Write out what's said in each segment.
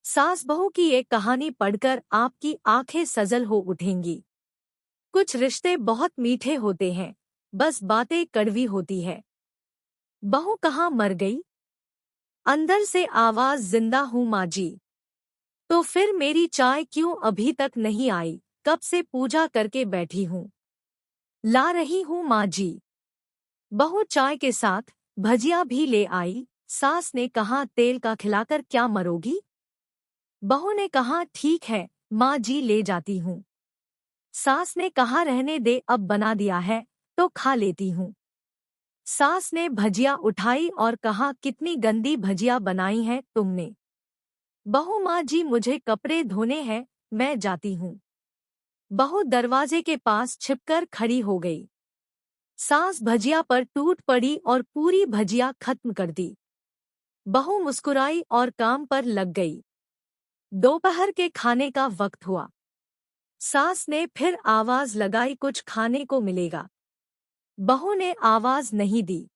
सास बहू की एक कहानी पढ़कर आपकी आंखें सजल हो उठेंगी। कुछ रिश्ते बहुत मीठे होते हैं, बस बातें कड़वी होती है। बहू कहाँ मर गई? अंदर से आवाज, जिंदा हूँ माँ जी। तो फिर मेरी चाय क्यों अभी तक नहीं आई? कब से पूजा करके बैठी हूँ, ला रही हूँ माँ जी। बहू चाय के साथ भजिया भी ले आई। सास ने कहा, तेल का खिलाकर क्या मरोगी? बहू ने कहा, ठीक है माँ जी, ले जाती हूँ। सास ने कहा, रहने दे, अब बना दिया है तो खा लेती हूँ। सास ने भजिया उठाई और कहा, कितनी गंदी भजिया बनाई है तुमने। बहू, माँ जी मुझे कपड़े धोने हैं, मैं जाती हूँ। बहू दरवाजे के पास छिपकर खड़ी हो गई। सास भजिया पर टूट पड़ी और पूरी भजिया खत्म कर दी। बहू मुस्कुराई और काम पर लग गई। दोपहर के खाने का वक्त हुआ। सास ने फिर आवाज लगाई, कुछ खाने को मिलेगा? बहू ने आवाज नहीं दी।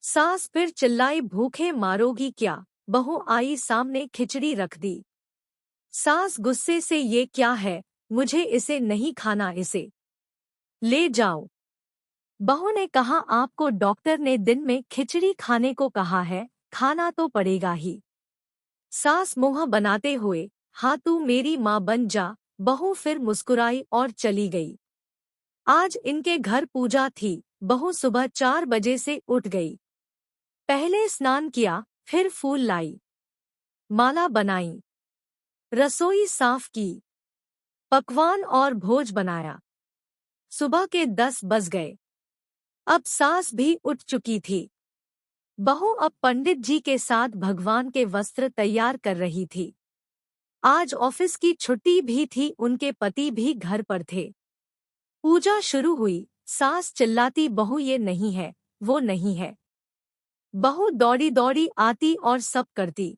सास फिर चिल्लाई, भूखे मारोगी क्या? बहू आई सामने, खिचड़ी रख दी। सास गुस्से से, ये क्या है? मुझे इसे नहीं खाना, इसे ले जाओ। बहू ने कहा, आपको डॉक्टर ने दिन में खिचड़ी खाने को कहा है, खाना तो पड़ेगा ही। सास मुंह बनाते हुए, हाँ तू मेरी माँ बन जा। बहू फिर मुस्कुराई और चली गई। आज इनके घर पूजा थी। बहू सुबह 4 बजे से उठ गई। पहले स्नान किया, फिर फूल लाई, माला बनाई, रसोई साफ की, पकवान और भोज बनाया। सुबह के 10 बज गए। अब सास भी उठ चुकी थी। बहू अब पंडित जी के साथ भगवान के वस्त्र तैयार कर रही थी। आज ऑफिस की छुट्टी भी थी, उनके पति भी घर पर थे। पूजा शुरू हुई। सास चिल्लाती, बहू ये नहीं है, वो नहीं है। बहू दौड़ी दौड़ी आती और सब करती।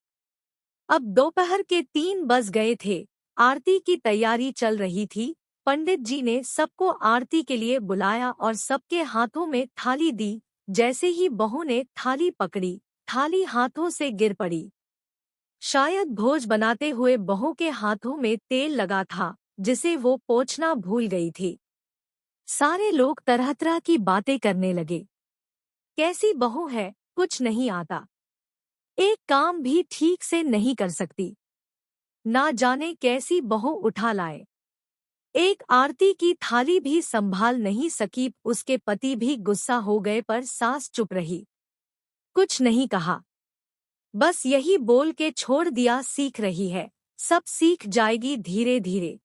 अब दोपहर के 3 बज गए थे। आरती की तैयारी चल रही थी। पंडित जी ने सबको आरती के लिए बुलाया और सबके हाथों में थाली दी। जैसे ही बहू ने थाली पकड़ी, थाली हाथों से गिर पड़ी। शायद भोज बनाते हुए बहू के हाथों में तेल लगा था, जिसे वो पोंछना भूल गई थी। सारे लोग तरह तरह की बातें करने लगे। कैसी बहू है, कुछ नहीं आता, एक काम भी ठीक से नहीं कर सकती, ना जाने कैसी बहू उठा लाए। एक आरती की थाली भी संभाल नहीं सकी। उसके पति भी गुस्सा हो गए, पर सास चुप रही, कुछ नहीं कहा। बस यही बोल के छोड़ दिया, सीख रही है, सब सीख जाएगी धीरे धीरे।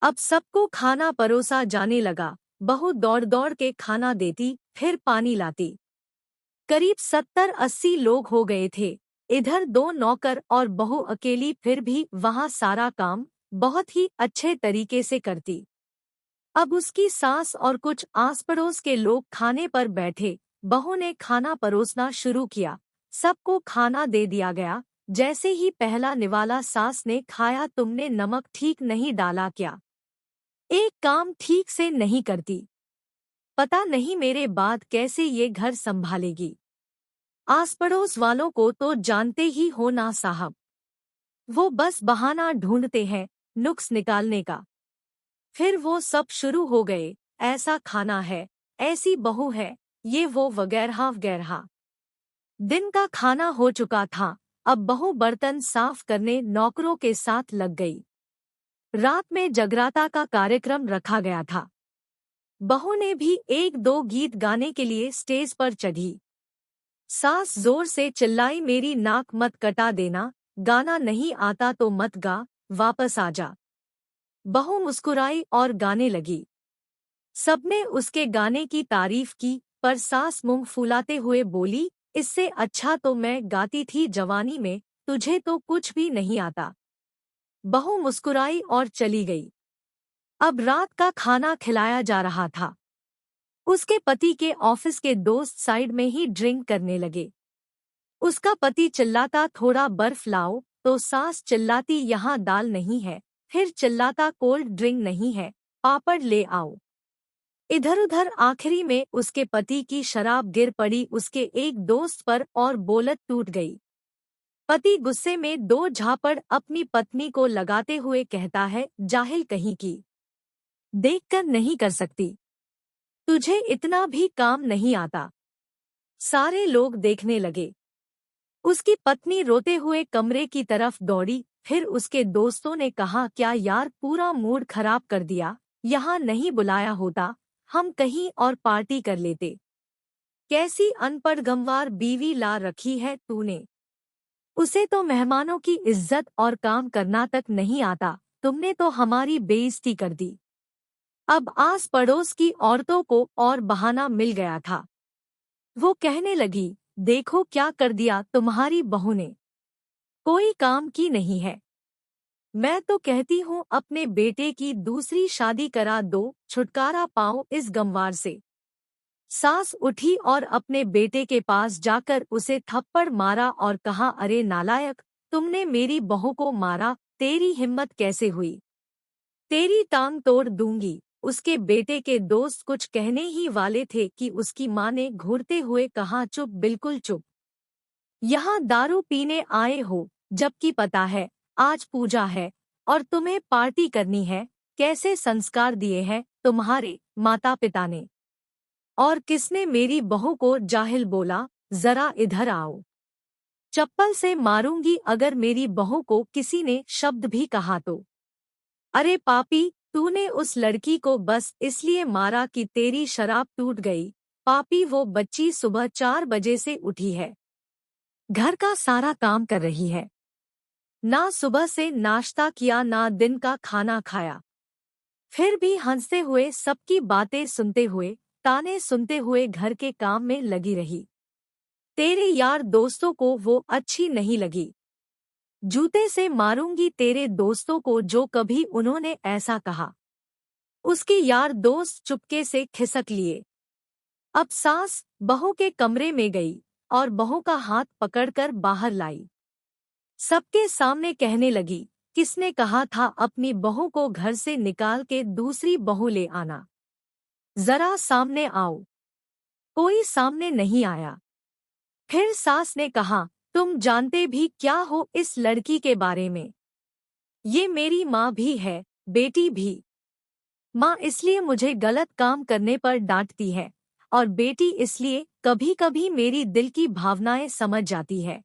अब सबको खाना परोसा जाने लगा। बहू दौड़ दौड़ के खाना देती, फिर पानी लाती। करीब 70-80 लोग हो गए थे। इधर 2 नौकर और बहू अकेली, फिर भी वहाँ सारा काम बहुत ही अच्छे तरीके से करती। अब उसकी सास और कुछ आस पड़ोस के लोग खाने पर बैठे। बहू ने खाना परोसना शुरू किया। सबको खाना दे दिया गया। जैसे ही पहला निवाला सास ने खाया, तुमने नमक ठीक नहीं डाला क्या? एक काम ठीक से नहीं करती, पता नहीं मेरे बाद कैसे ये घर संभालेगी। आस पड़ोस वालों को तो जानते ही हो ना साहब, वो बस बहाना ढूंढते हैं नुक्स निकालने का। फिर वो सब शुरू हो गए, ऐसा खाना है, ऐसी बहू है, ये वो वगैरह वगैरह। दिन का खाना हो चुका था। अब बहू बर्तन साफ करने नौकरों के साथ लग गई। रात में जगराता का कार्यक्रम रखा गया था। बहू ने भी 1-2 गीत गाने के लिए स्टेज पर चढ़ी। सास जोर से चिल्लाई, मेरी नाक मत कटा देना, गाना नहीं आता तो मत गा, वापस आ जा। बहू मुस्कुराई और गाने लगी। सबने उसके गाने की तारीफ की, पर सास मुंह फुलाते हुए बोली, इससे अच्छा तो मैं गाती थी जवानी में, तुझे तो कुछ भी नहीं आता। बहू मुस्कुराई और चली गई। अब रात का खाना खिलाया जा रहा था। उसके पति के ऑफिस के दोस्त साइड में ही ड्रिंक करने लगे। उसका पति चिल्लाता, थोड़ा बर्फ लाओ, तो सास चिल्लाती, यहाँ दाल नहीं है। फिर चिल्लाता, कोल्ड ड्रिंक नहीं है, पापड़ ले आओ। इधर उधर आखिरी में उसके पति की शराब गिर पड़ी उसके एक दोस्त पर और बोलत टूट गई। पति गुस्से में दो झापड़ अपनी पत्नी को लगाते हुए कहता है, जाहिल कहीं की, देखकर नहीं कर सकती, तुझे इतना भी काम नहीं आता। सारे लोग देखने लगे। उसकी पत्नी रोते हुए कमरे की तरफ दौड़ी। फिर उसके दोस्तों ने कहा, क्या यार, पूरा मूड खराब कर दिया, यहाँ नहीं बुलाया होता, हम कहीं और पार्टी कर लेते। कैसी अनपढ़ गंवार बीवी ला रखी है तूने, उसे तो मेहमानों की इज्जत और काम करना तक नहीं आता, तुमने तो हमारी बेइज्जती कर दी। अब आस पड़ोस की औरतों को और बहाना मिल गया था। वो कहने लगी, देखो क्या कर दिया तुम्हारी बहू ने, कोई काम की नहीं है। मैं तो कहती हूँ अपने बेटे की दूसरी शादी करा दो, छुटकारा पाओ इस गंवार से। सास उठी और अपने बेटे के पास जाकर उसे थप्पड़ मारा और कहा, अरे नालायक, तुमने मेरी बहू को मारा, तेरी हिम्मत कैसे हुई, तेरी टांग तोड़ दूंगी। उसके बेटे के दोस्त कुछ कहने ही वाले थे कि उसकी माँ ने घूरते हुए कहा, चुप, बिल्कुल चुप, यहाँ दारू पीने आए हो, जबकि पता है आज पूजा है और तुम्हें पार्टी करनी है। कैसे संस्कार दिए हैं तुम्हारे माता पिता ने, और किसने मेरी बहू को जाहिल बोला, जरा इधर आओ, चप्पल से मारूंगी अगर मेरी बहू को किसी ने शब्द भी कहा तो। अरे पापी, तूने उस लड़की को बस इसलिए मारा कि तेरी शराब टूट गई। पापी, वो बच्ची सुबह 4 बजे से उठी है, घर का सारा काम कर रही है, ना सुबह से नाश्ता किया ना दिन का खाना खाया, फिर भी हंसते हुए सबकी बातें सुनते हुए, ताने सुनते हुए घर के काम में लगी रही। तेरे यार दोस्तों को वो अच्छी नहीं लगी, जूते से मारूंगी तेरे दोस्तों को जो कभी उन्होंने ऐसा कहा। उसके यार दोस्त चुपके से खिसक लिए। अब सास बहू के कमरे में गई और बहू का हाथ पकड़कर बाहर लाई। सबके सामने कहने लगी, किसने कहा था अपनी बहू को घर से निकाल के दूसरी बहू ले आना, जरा सामने आओ। कोई सामने नहीं आया। फिर सास ने कहा, तुम जानते भी क्या हो इस लड़की के बारे में, ये मेरी माँ भी है, बेटी भी। माँ इसलिए मुझे गलत काम करने पर डांटती है और बेटी इसलिए कभी कभी मेरी दिल की भावनाएं समझ जाती है,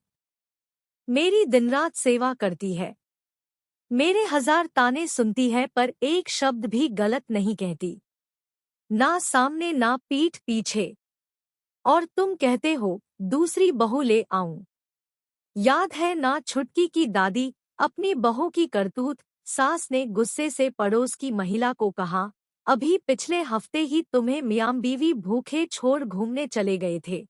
मेरी दिन रात सेवा करती है, मेरे 1000 ताने सुनती है पर एक शब्द भी गलत नहीं कहती, ना सामने ना पीठ पीछे। और तुम कहते हो दूसरी बहू ले आऊं। याद है ना छुटकी की दादी, अपनी बहू की करतूत। सास ने गुस्से से पड़ोस की महिला को कहा, अभी पिछले हफ्ते ही तुम्हें मियां बीवी भूखे छोड़ घूमने चले गए थे।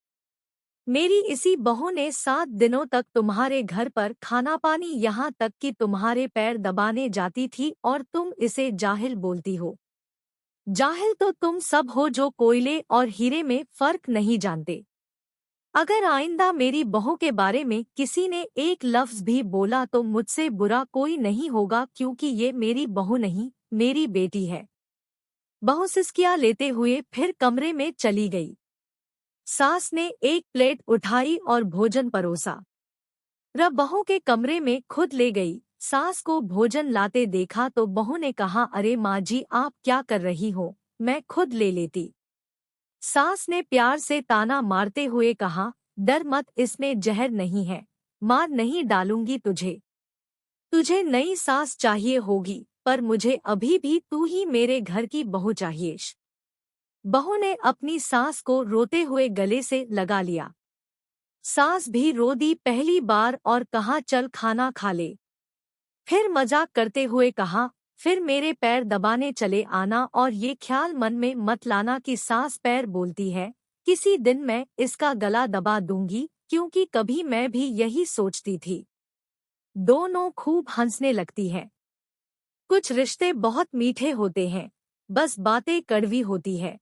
मेरी इसी बहू ने 7 दिनों तक तुम्हारे घर पर खाना पानी, यहाँ तक कि तुम्हारे पैर दबाने जाती थी और तुम इसे जाहिल बोलती हो। जाहिल तो तुम सब हो जो कोयले और हीरे में फर्क नहीं जानते। अगर आइंदा मेरी बहू के बारे में किसी ने एक लफ्ज भी बोला तो मुझसे बुरा कोई नहीं होगा, क्योंकि ये मेरी बहू नहीं, मेरी बेटी है। बहू सिसकियां लेते हुए फिर कमरे में चली गई। सास ने एक प्लेट उठाई और भोजन परोसा। बहू के कमरे में खुद ले गई। सास को भोजन लाते देखा तो बहू ने कहा, अरे माँ जी, आप क्या कर रही हो, मैं खुद ले लेती। सास ने प्यार से ताना मारते हुए कहा, डर मत, इसमें जहर नहीं है, मार नहीं डालूंगी तुझे। तुझे नई सास चाहिए होगी पर मुझे अभी भी तू ही मेरे घर की बहू चाहिए। बहू ने अपनी सास को रोते हुए गले से लगा लिया। सास भी रो दी पहली बार और कहा, चल खाना खा ले। फिर मजाक करते हुए कहा, फिर मेरे पैर दबाने चले आना और ये ख्याल मन में मत लाना कि सास पैर बोलती है, किसी दिन मैं इसका गला दबा दूंगी, क्योंकि कभी मैं भी यही सोचती थी। दोनों खूब हंसने लगती है। कुछ रिश्ते बहुत मीठे होते हैं, बस बातें कड़वी होती है।